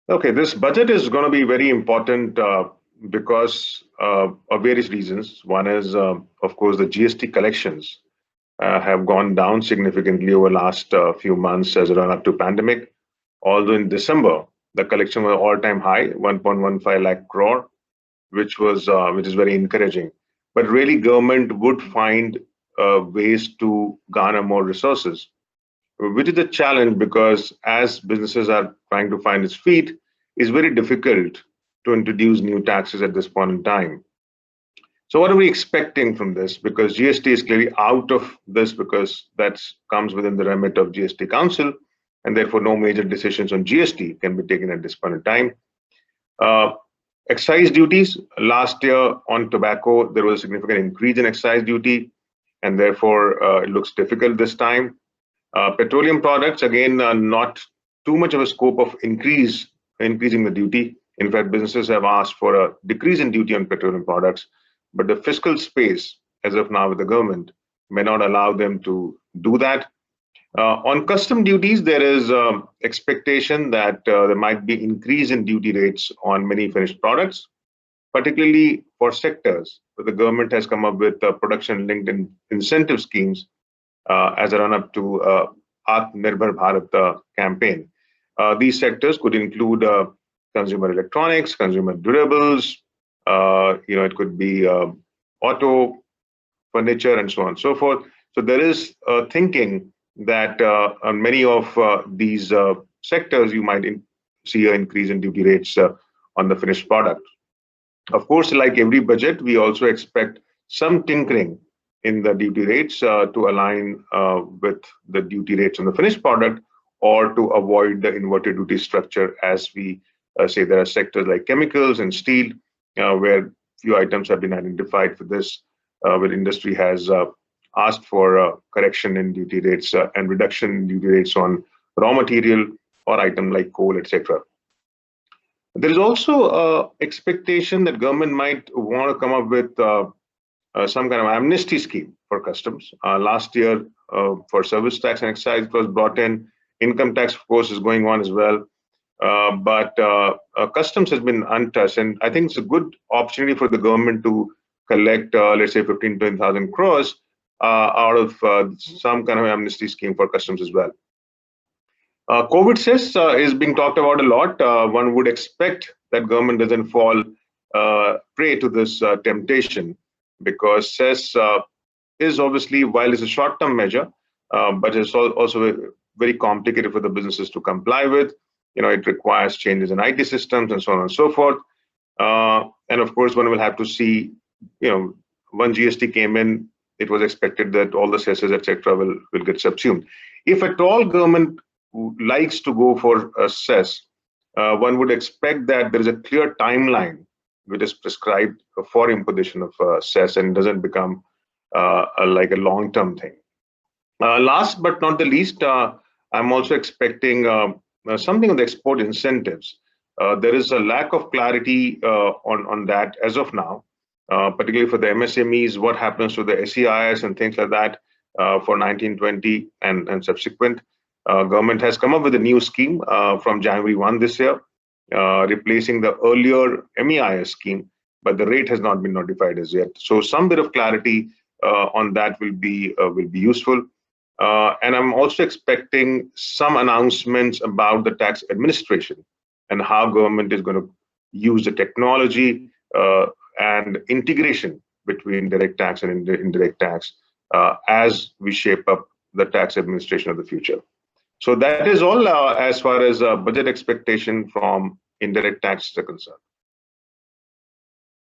Okay, this budget is going to be very important because of various reasons. One is, of course, the GST collections have gone down significantly over last few months as a run up to pandemic. Although in December the collection was all-time high, 1.15 lakh crore, which is very encouraging. But really, government would find ways to garner more resources, which is a challenge because as businesses are trying to find its feet, it's very difficult to introduce new taxes at this point in time. So what are we expecting from this? Because GST is clearly out of this because that comes within the remit of GST Council, and therefore no major decisions on GST can be taken at this point in time. Uh, Excise duties, last year on tobacco, there was a significant increase in excise duty, and therefore it looks difficult this time. Petroleum products, again, not too much of a scope of increasing the duty. In fact, businesses have asked for a decrease in duty on petroleum products, but the fiscal space, as of now with the government, may not allow them to do that. On custom duties, there is expectation that there might be increase in duty rates on many finished products, particularly for sectors where the government has come up with production-linked incentive schemes as a run-up to Atmanirbhar Bharat campaign. These sectors could include consumer electronics, consumer durables, it could be auto, furniture, and so on and so forth. So there is thinking that on many of these sectors, you might see an increase in duty rates on the finished product. Of course, like every budget, we also expect some tinkering in the duty rates to align with the duty rates on the finished product or to avoid the inverted duty structure. As we say, there are sectors like chemicals and steel where few items have been identified for this, where industry has asked for correction in duty rates and reduction in duty rates on raw material or item like coal, etc. There is also expectation that government might want to come up with some kind of amnesty scheme for customs. Last year, for service tax and excise, it was brought in. Income tax, of course, is going on as well. But customs has been untouched. And I think it's a good opportunity for the government to collect, let's say, 15, 20,000 crores out of some kind of amnesty scheme for customs as well. COVID cess is being talked about a lot. One would expect that government doesn't fall prey to this temptation because cess is obviously, while it's a short-term measure, but it's also very complicated for the businesses to comply with. It requires changes in IT systems and so on and so forth. And of course, one will have to see, when GST came in, it was expected that all the cesses, etc., will get subsumed. If at all government likes to go for a cess, one would expect that there is a clear timeline which is prescribed for imposition of cess and doesn't become like a long-term thing. Last but not the least, I'm also expecting something on the export incentives. There is a lack of clarity on that as of now, particularly for the MSMEs, what happens to the SEIS and things like that for 1920 and subsequent. Government has come up with a new scheme from January 1 this year, replacing the earlier MEIS scheme, but the rate has not been notified as yet. So some bit of clarity on that will be useful. And I'm also expecting some announcements about the tax administration and how government is going to use the technology and integration between direct tax and indirect tax as we shape up the tax administration of the future. So that is all as far as budget expectation from indirect tax is concerned.